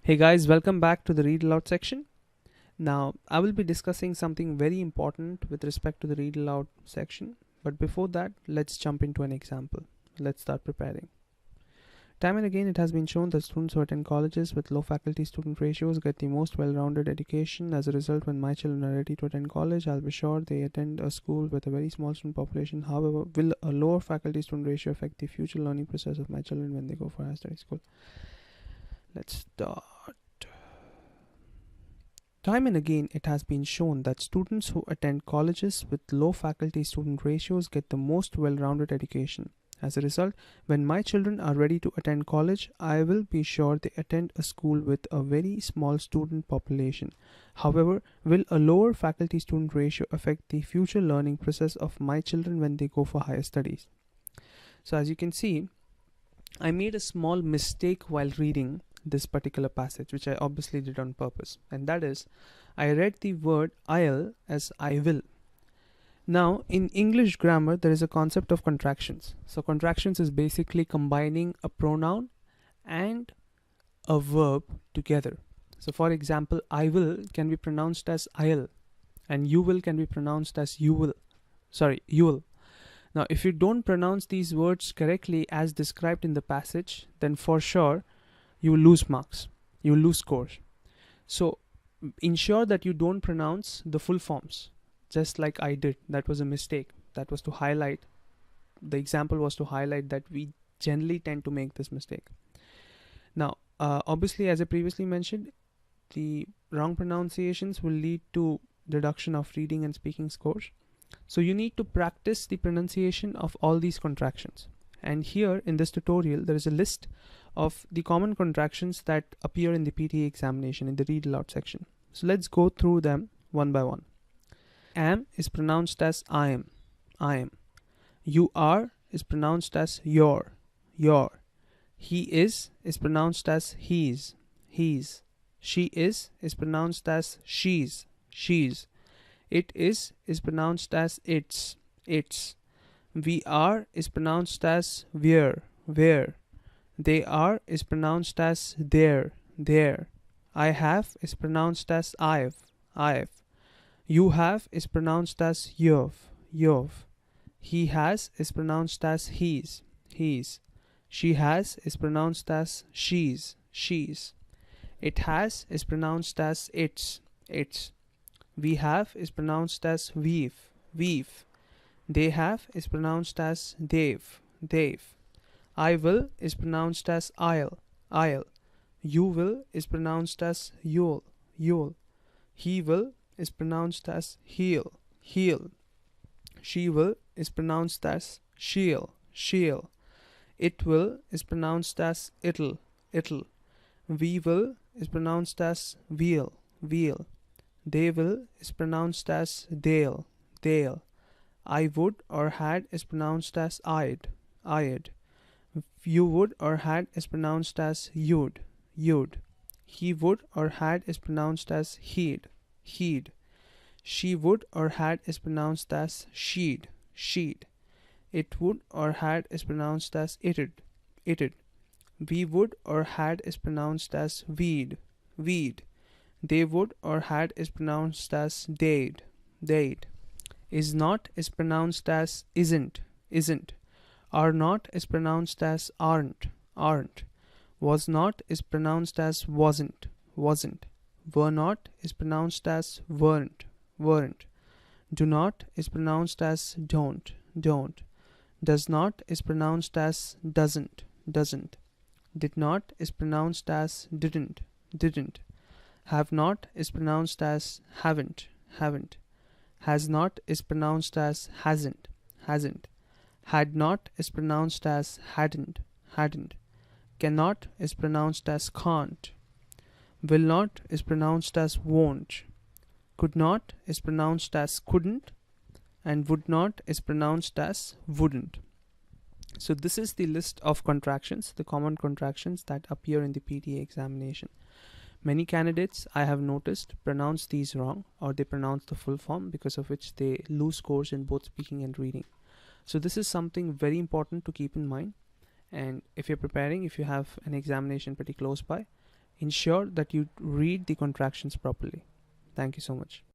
Hey guys, welcome back to the Read Aloud section. Now, I will be discussing something very important with respect to the Read Aloud section. But before that, let's jump into an example. Let's start preparing. Time and again, it has been shown that students who attend colleges with low faculty-student ratios get the most well-rounded education. As a result, when my children are ready to attend college, I'll be sure they attend a school with a very small student population. However, will a lower faculty-student ratio affect the future learning process of my children when they go for higher study school? Let's start. Time and again, it has been shown that students who attend colleges with low faculty-student ratios get the most well-rounded education. As a result, when my children are ready to attend college, I will be sure they attend a school with a very small student population. However, will a lower faculty-student ratio affect the future learning process of my children when they go for higher studies? So as you can see, I made a small mistake while reading this particular passage, which I obviously did on purpose, and that is I read the word I'll as I will. Now in English grammar there is a concept of contractions. So contractions is basically combining a pronoun and a verb together. So for example, I will can be pronounced as I'll and you will can be pronounced as you will. You will. Now if you don't pronounce these words correctly as described in the passage, then for sure you will lose marks, you will lose scores. So ensure that you don't pronounce the full forms, just like I did. That was a mistake. That was to highlight, the example was to highlight that we generally tend to make this mistake. Now, obviously, as I previously mentioned, the wrong pronunciations will lead to reduction of reading and speaking scores. So you need to practice the pronunciation of all these contractions. And here in this tutorial, there is a list of the common contractions that appear in the PTA examination in the Read Aloud section. So let's go through them one by one. Am is pronounced as I am. You are is pronounced as your. He is pronounced as he's. She is pronounced as she's. It is pronounced as its. We are is pronounced as we're. They are is pronounced as their. I have is pronounced as I've. You have is pronounced as you've. He has is pronounced as he's. She has is pronounced as she's. It has is pronounced as its. We have is pronounced as we've. They have is pronounced as they've. I will is pronounced as I'll. You will is pronounced as you'll. He will is pronounced as he'll. She will is pronounced as she'll. It will is pronounced as it'll. We will is pronounced as we'll. They will is pronounced as they'll. I would or had is pronounced as I'd. You would or had is pronounced as you'd. He would or had is pronounced as he'd. She would or had is pronounced as she'd. It would or had is pronounced as it'd. We would or had is pronounced as we'd. They would or had is pronounced as they'd. Is not is pronounced as isn't. Are not is pronounced as aren't. Was not is pronounced as wasn't. Were not is pronounced as weren't. Do not is pronounced as don't. Does not is pronounced as doesn't. Did not is pronounced as didn't. Have not is pronounced as haven't. Has not is pronounced as hasn't. Had not is pronounced as hadn't. Cannot is pronounced as can't. Will not is pronounced as won't. Could not is pronounced as couldn't. And would not is pronounced as wouldn't. So this is the list of contractions, the common contractions that appear in the PTA examination. Many candidates, I have noticed, pronounce these wrong, or they pronounce the full form, because of which they lose scores in both speaking and reading. So this is something very important to keep in mind. And if you're preparing, if you have an examination pretty close by, ensure that you read the contractions properly. Thank you so much.